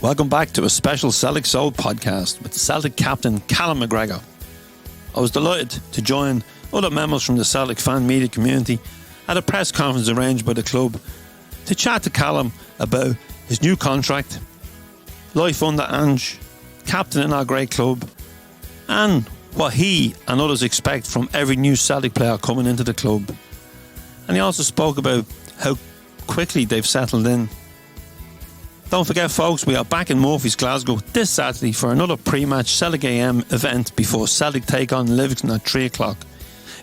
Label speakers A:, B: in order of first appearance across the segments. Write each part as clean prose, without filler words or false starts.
A: Welcome back to a special Celtic Soul podcast with the Celtic Captain Callum McGregor. I was delighted to join other members from the Celtic Fan Media community at a press conference arranged by the club to chat to Callum about his new contract, life under Ange, captain in our great club, and what he and others expect from every new Celtic player coming into the club. And he also spoke about how quickly they've settled in. Don't forget, folks, we are back in Murphy's, Glasgow this Saturday for another pre-match Celtic AM event before Celtic take on Livingston at 3 o'clock.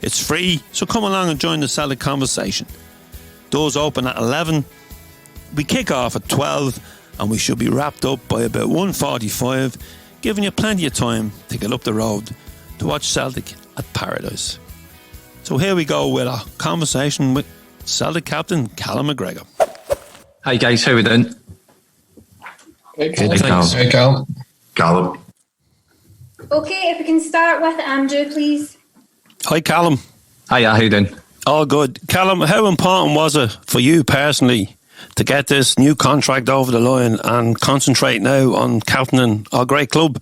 A: It's free, so come along and join the Celtic conversation. Doors open at 11. We kick off at 12 and we should be wrapped up by about 1:45, giving you plenty of time to get up the road to watch Celtic at Paradise. So here we go with our conversation with Celtic captain Callum McGregor.
B: Hi guys, how we doing?
C: Hey, Callum.
B: Callum.
D: Okay, if we can start with Andrew, please.
A: Hi, Callum.
B: Hiya, how you doing?
A: All good. Callum, how important was it for you personally to get this new contract over the line and concentrate now on captaining our great club?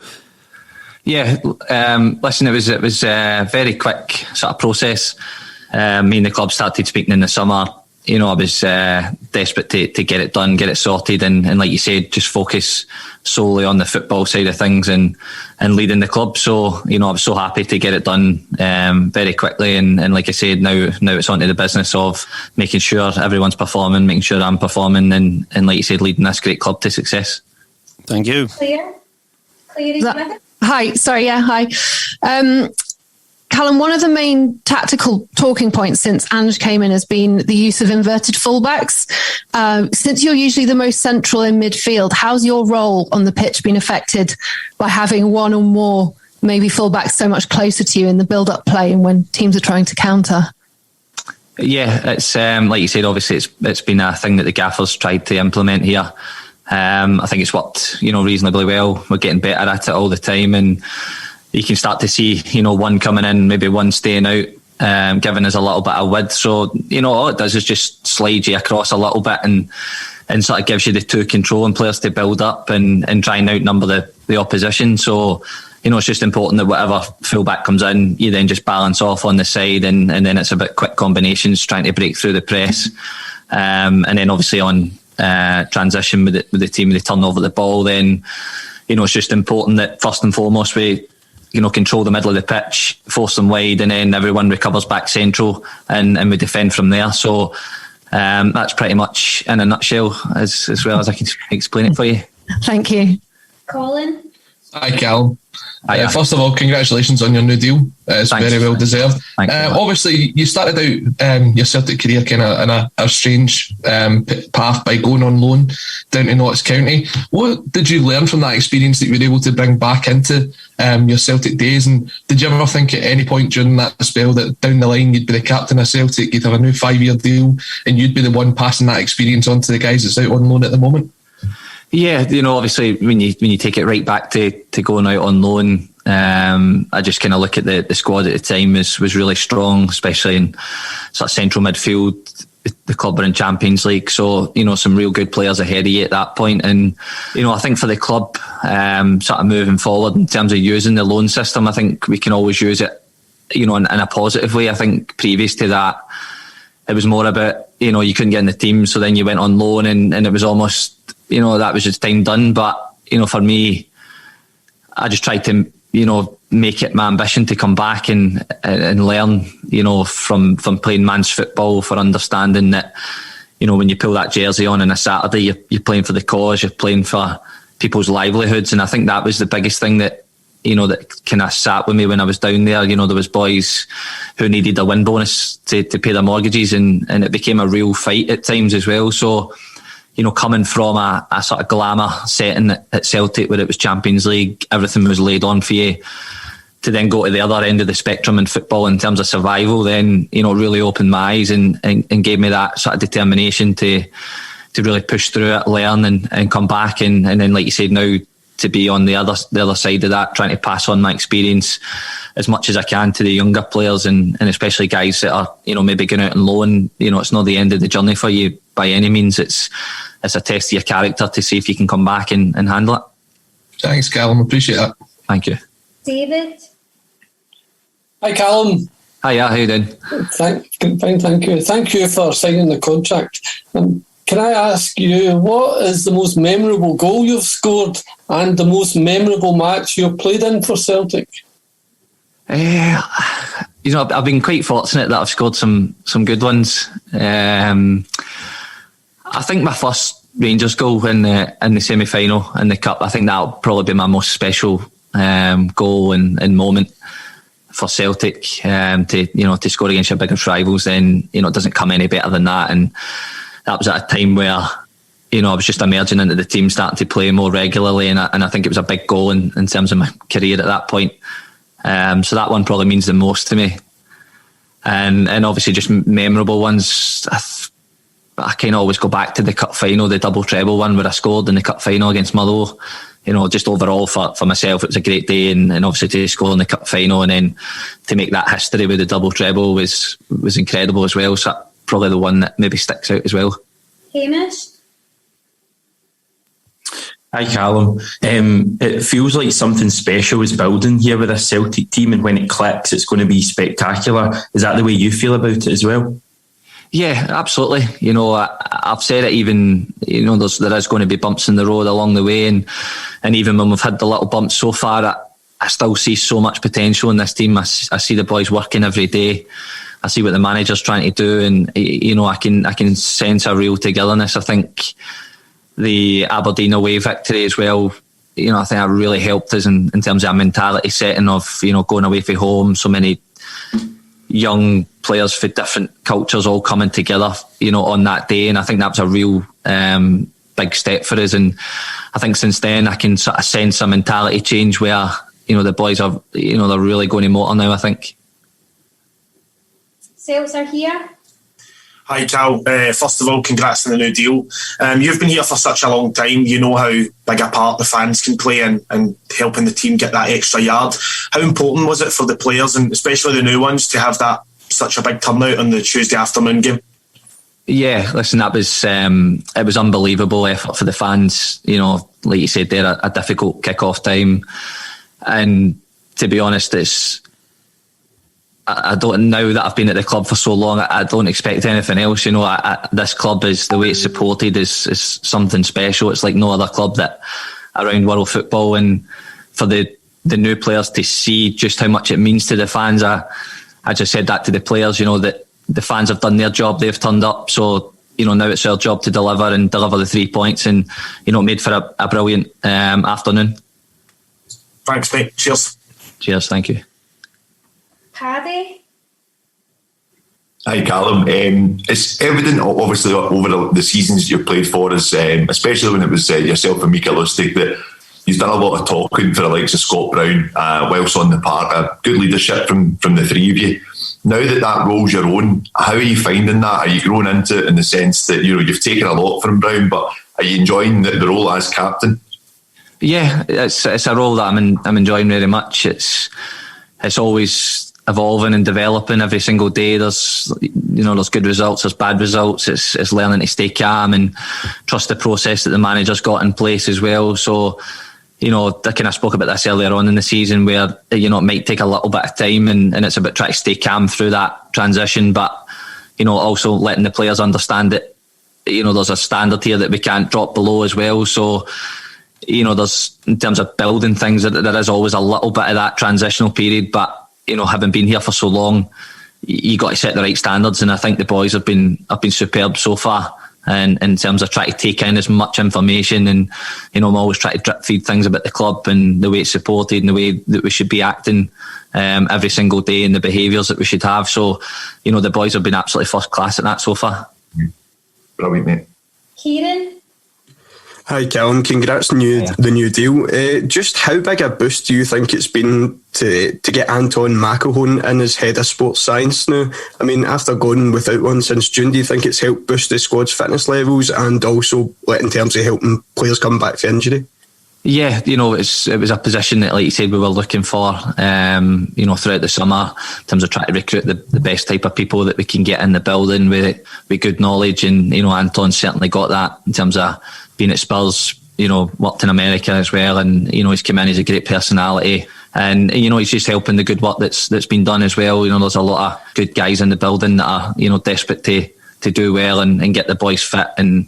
B: Yeah, listen, it was a very quick sort of process. Me and the club started speaking in the summer. You know, I was desperate to get it done, get it sorted, and like you said, just focus solely on the football side of things and leading the club. So, you know, I was so happy to get it done very quickly. And like I said, now it's on to the business of making sure everyone's performing, making sure I'm performing, and like you said, leading this great club to success.
A: Thank you.
D: Claire, is with it?
E: Hi. Callum, one of the main tactical talking points since Ange came in has been the use of inverted fullbacks. Since you're usually the most central in midfield, how's your role on the pitch been affected by having one or more maybe fullbacks so much closer to you in the build-up play and when teams are trying to counter?
B: Yeah, it's like you said, obviously it's been a thing that the gaffers tried to implement here. I think it's worked, reasonably well. We're getting better at it all the time, and you can start to see, one coming in, maybe one staying out, giving us a little bit of width. So, all it does is just slide you across a little bit and sort of gives you the two controlling players to build up and try and outnumber the opposition. So, it's just important that whatever fullback comes in, you then just balance off on the side, and then it's about quick combinations, trying to break through the press. And then obviously on transition with the team, they turn over the ball, then, it's just important that first and foremost we control the middle of the pitch, force them wide, and then everyone recovers back central and we defend from there. So that's pretty much in a nutshell as well as I can explain it for you.
E: Thank you.
D: Colin?
C: Hi, Callum. First of all, congratulations on your new deal. It's
B: Thanks.
C: very well deserved.
B: Obviously,
C: you started out your Celtic career kind of in a strange path by going on loan down to Notts County. What did you learn from that experience that you were able to bring back into your Celtic days? And did you ever think at any point during that spell that down the line you'd be the captain of Celtic, you'd have a new 5-year deal, and you'd be the one passing that experience on to the guys that's out on loan at the moment?
B: Yeah, obviously when you take it right back to going out on loan, I just kind of look at the squad at the time was really strong, especially in sort of central midfield. The club were in Champions League, so some real good players ahead of you at that point. And I think for the club, sort of moving forward in terms of using the loan system, I think we can always use it, in a positive way. I think previous to that, it was more about you couldn't get in the team, so then you went on loan, and it was almost that was just time done. But for me, I just tried to make it my ambition to come back and learn from playing man's football, for understanding that when you pull that jersey on a Saturday, you're playing for the cause, you're playing for people's livelihoods. And I think that was the biggest thing that that kind of sat with me when I was down there. There was boys who needed a win bonus to pay their mortgages, and it became a real fight at times as well. So coming from a sort of glamour setting at Celtic where it was Champions League, everything was laid on for you, to then go to the other end of the spectrum in football in terms of survival, then, really opened my eyes and gave me that sort of determination to really push through it, learn and come back. And then, like you said, now to be on the other side of that, trying to pass on my experience as much as I can to the younger players, and especially guys that are, you know, maybe going out on loan. You know, it's not the end of the journey for you by any means. It's a test of your character to see if you can come back and handle it.
C: Thanks, Callum. Appreciate that.
B: Thank you.
D: David?
F: Hi, Callum.
B: Hiya, how you doing?
F: Fine, thank you. Thank you for signing the contract. Can I ask you, what is the most memorable goal you've scored and the most memorable match you've played in for Celtic?
B: You know, I've been quite fortunate that I've scored some good ones. I think my first Rangers goal in the semi-final in the Cup, I think that'll probably be my most special goal and moment for Celtic, to score against your biggest rivals. Then, you know, it doesn't come any better than that. And that was at a time where, you know, I was just emerging into the team, starting to play more regularly, and I think it was a big goal in terms of my career at that point. So that one probably means the most to me. And obviously just memorable ones, I kind of always go back to the cup final, the double treble one where I scored in the cup final against Motherwell. You know, just overall for myself, it was a great day, and obviously to score in the cup final and then to make that history with the double treble was incredible as well. So that's probably the one that maybe sticks out as well.
D: Hamish?
G: Hi, Callum. It feels like something special is building here with this Celtic team, and when it clicks, it's going to be spectacular. Is that the way you feel about it as well?
B: Yeah, absolutely. You know, I've said it, even, you know, there is going to be bumps in the road along the way, and even when we've had the little bumps so far, I still see so much potential in this team. I see the boys working every day. I see what the manager's trying to do, and, you know, I can sense a real togetherness. I think the Aberdeen away victory as well, you know, I think that really helped us in terms of a mentality setting of, you know, going away from home, so many young players for different cultures all coming together, you know, on that day. And I think that was a real big step for us. And I think since then I can sort of sense a mentality change where, you know, the boys are, you know, they're really going to motor now, I think.
D: Sales are here.
H: Hi, Cal. First of all, congrats on the new deal. You've been here for such a long time. You know how big a part the fans can play in helping the team get that extra yard. How important was it for the players, and especially the new ones, to have that such a big turnout on the Tuesday afternoon game? Yeah,
B: listen, that was it was unbelievable effort for the fans. You know, like you said there, a difficult kick-off time, and to be honest, I don't, now that I've been at the club for so long, I don't expect anything else. You know, this club is, the way it's supported is something special. It's like no other club that around world football, and for the new players to see just how much it means to the fans. I just said that to the players, you know, that the fans have done their job, they've turned up. So, you know, now it's our job to deliver the 3 points, and, you know, made for a brilliant afternoon.
H: Thanks, mate. Cheers.
B: Cheers, thank you.
D: Paddy?
I: Hi, Callum. It's evident, obviously, over the seasons you've played for us, especially when it was yourself and Mika Lustig, that you've done a lot of talking for the likes of Scott Brown whilst on the park. Good leadership from the three of you. Now that role's your own, how are you finding that? Are you growing into it in the sense that, you know, you've taken a lot from Brown, but are you enjoying the role as captain?
B: Yeah, it's a role that I'm enjoying very much. It's always evolving and developing every single day. There's good results, there's bad results. It's learning to stay calm and trust the process that the manager's got in place as well. So, you know, I kind of spoke about this earlier on in the season where, you know, it might take a little bit of time, and it's about trying to stay calm through that transition, but, you know, also letting the players understand that, you know, there's a standard here that we can't drop below as well. So, you know, there's, in terms of building things, there is always a little bit of that transitional period, but, you know, having been here for so long, you got to set the right standards, and I think the boys have been superb so far. And in terms of trying to take in as much information, and, you know, I'm always trying to drip feed things about the club and the way it's supported and the way that we should be acting every single day, and the behaviours that we should have. So, you know, the boys have been absolutely first class at that so far.
I: Brilliant, mate.
D: Kieran?
J: Hi, Callum. Congrats on the new deal. Just how big a boost do you think it's been to get Anton McElhone in as head of sports science now? I mean, after going without one since June, do you think it's helped boost the squad's fitness levels, and also in terms of helping players come back from injury?
B: Yeah, it was a position that, like you said, we were looking for, throughout the summer in terms of trying to recruit the best type of people that we can get in the building with good knowledge. And, Anton's certainly got that in terms of being at Spurs, worked in America as well. And, he's come in, he's a great personality. And, he's just helping the good work that's been done as well. There's a lot of good guys in the building that are, desperate to do well and get the boys fit and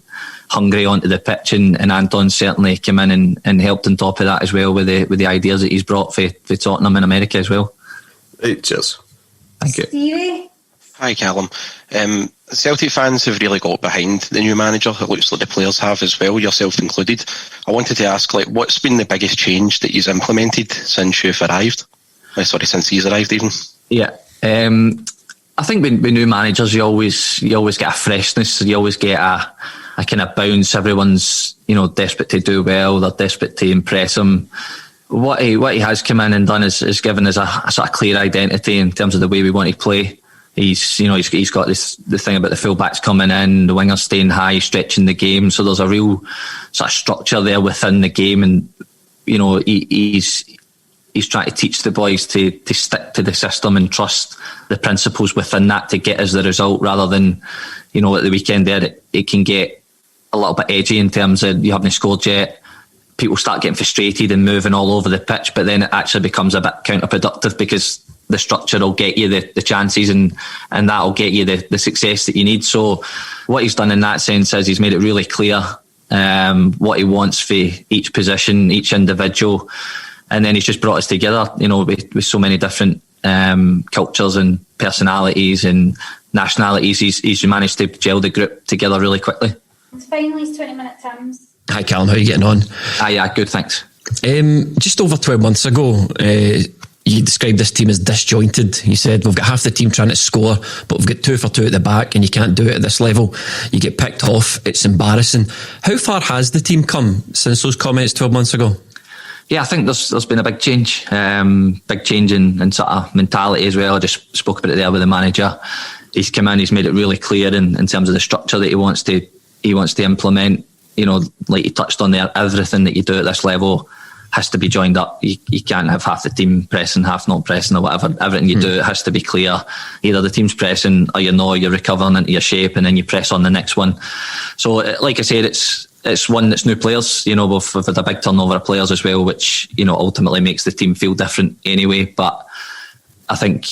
B: hungry onto the pitch, and Anton certainly came in and helped on top of that as well with the ideas that he's brought for Tottenham in America as well.
J: Right, cheers.
D: Thank you. Stevie?
K: Hi Callum. Celtic fans have really got behind the new manager. It looks like the players have as well, yourself included. I wanted to ask, what's been the biggest change that you've implemented since you've arrived? Since he's arrived even.
B: Yeah. I think with new managers, you always get a freshness. You always get a kind of bounce. Everyone's desperate to do well. They're desperate to impress him. What he has come in and done is given us a sort of clear identity in terms of the way we want to play. He's got the thing about the fullbacks coming in, the wingers staying high, stretching the game. So there's a real sort of structure there within the game, and he's trying to teach the boys to stick to the system and trust the principles within that to get us the result, rather than, at the weekend there, it can get a little bit edgy in terms of you haven't scored yet. People start getting frustrated and moving all over the pitch, but then it actually becomes a bit counterproductive because the structure will get you the chances and that'll get you the success that you need. So what he's done in that sense is he's made it really clear what he wants for each position, each individual. And then he's just brought us together, with so many different cultures and personalities and nationalities. He's managed to gel the group together really quickly.
D: It's finally 20-minute terms.
L: Hi Callum, how are you getting on?
B: Yeah, good, thanks.
L: Just over 12 months ago, you described this team as disjointed. You said, we've got half the team trying to score, but we've got 2 for 2 at the back, and you can't do it at this level. You get picked off, it's embarrassing. How far has the team come since those comments 12 months ago?
B: Yeah, I think there's been a big change in sort of mentality as well. I just spoke about it there with the manager. He's come in, he's made it really clear in terms of the structure that he wants to implement. Like you touched on there, everything that you do at this level has to be joined up. You can't have half the team pressing, half not pressing or whatever. Everything you do, it has to be clear. Either the team's pressing or you're recovering into your shape and then you press on the next one. So like I said, it's one that's new players. We've had a big turnover of players as well, which, ultimately makes the team feel different anyway. But I think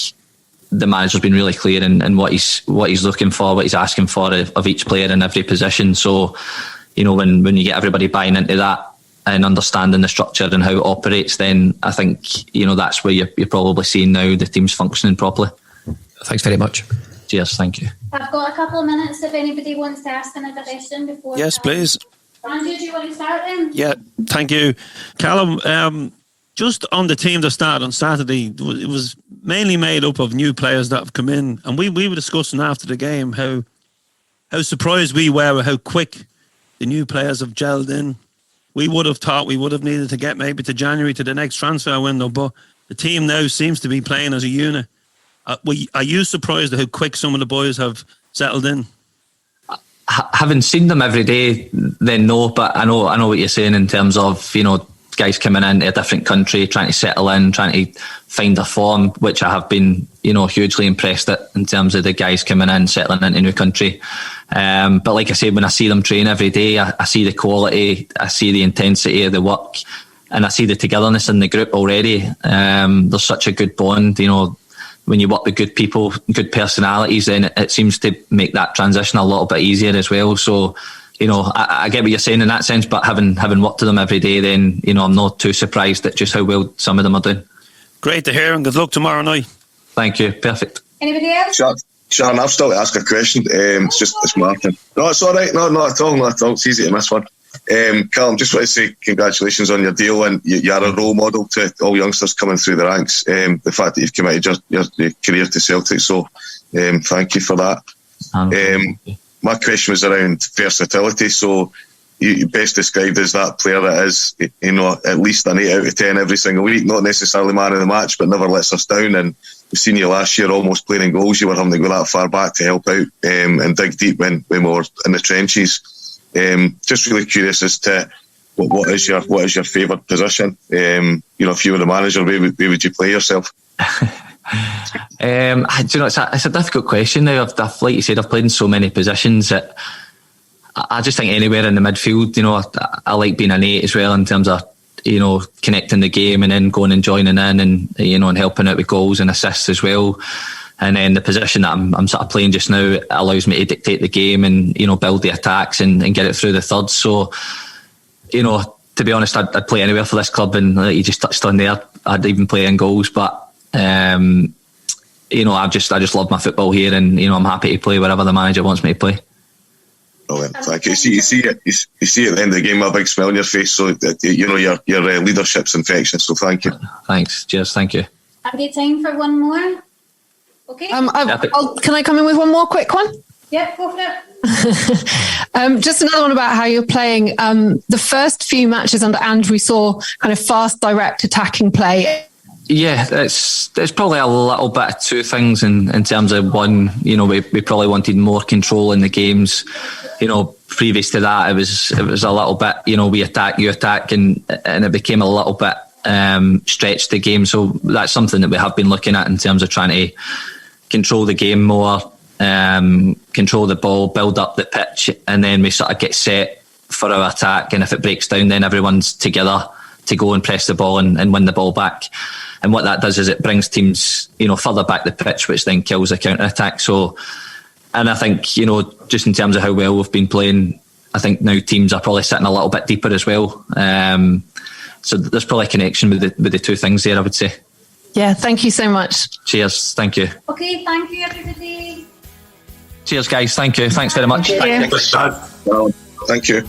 B: the manager's been really clear in what he's looking for, what he's asking for of each player in every position. So, when you get everybody buying into that and understanding the structure and how it operates, then I think, that's where you're probably seeing now the team's functioning properly.
L: Thanks very much.
B: Cheers, thank you.
D: I've got a couple of minutes if anybody wants to ask another question before.
A: Yes, please.
D: Andrew, do you want to start then?
A: Yeah, thank you. Callum, just on the team that started on Saturday, it was mainly made up of new players that have come in, and we were discussing after the game how surprised we were with how quick the new players have gelled in. We would have thought we would have needed to get maybe to January to the next transfer window, but the team now seems to be playing as a unit. Are you surprised at how quick some of the boys have settled in?
B: Having seen them every day, then no, but I know what you're saying in terms of, guys coming into a different country, trying to settle in, trying to find their form, which I have been, hugely impressed at in terms of the guys coming in, settling into a new country. But like I said, when I see them train every day, I see the quality, I see the intensity of the work, and I see the togetherness in the group already. There's such a good bond, when you work with good people, good personalities, then it seems to make that transition a little bit easier as well. So, I get what you're saying in that sense, but having worked with them every day, then, I'm not too surprised at just how well some of them are doing.
A: Great to hear, and good luck tomorrow night.
B: Thank you. Perfect.
D: Anybody else?
M: Sharon, I've still to ask a question. It's Martin. No, it's all right. No, not at all. It's easy to miss one. Callum, just want to say congratulations on your deal, and you are a role model to all youngsters coming through the ranks. The fact that you've committed your career to Celtic, so thank you for that. My question was around versatility. So you best described as that player that is, at least an 8 out of 10 every single week. Not necessarily man of the match, but never lets us down. And we've seen you last year almost playing in goals. You were having to go that far back to help out and dig deep when we were in the trenches. Just really curious as to what is your favourite position? If you were the manager, where would you play yourself?
B: Do you know, it's a difficult question now. I've like you said, I've played in so many positions that I just think anywhere in the midfield. I like being an 8 as well, in terms of connecting the game and then going and joining in and and helping out with goals and assists as well. And then the position that I'm sort of playing just now allows me to dictate the game and build the attacks and get it through the thirds. So to be honest, I'd play anywhere for this club, and like you just touched on there, I'd even play in goals. But I just love my football here, and I'm happy to play wherever the manager wants me to play.
M: Brilliant. Thank you. You see at the end of the game a big smile on your face, so your leadership's infectious. So thank you.
B: Thanks. Cheers. Thank you.
D: Have you time for one more? Okay.
E: Can I come in with one more quick one?
D: Yep, go for it.
E: Just another one about how you're playing. The first few matches under Ange, we saw kind of fast, direct, attacking play.
B: Yeah, there's probably a little bit of two things in terms of one. We probably wanted more control in the games. Previous to that, it was a little bit. We attack, you attack, and it became a little bit stretched the game. So that's something that we have been looking at in terms of trying to control the game more, control the ball, build up the pitch, and then we sort of get set for our attack. And if it breaks down, then everyone's together to go and press the ball and win the ball back. And what that does is it brings teams, further back the pitch, which then kills the counter attack. So, and I think, just in terms of how well we've been playing, I think now teams are probably sitting a little bit deeper as well. So there's probably a connection with the two things there, I would say.
E: Yeah, thank you so much.
B: Cheers. Thank you.
D: Okay, thank you, everybody.
B: Cheers, guys. Thank you. Thanks very much.
M: Thank you.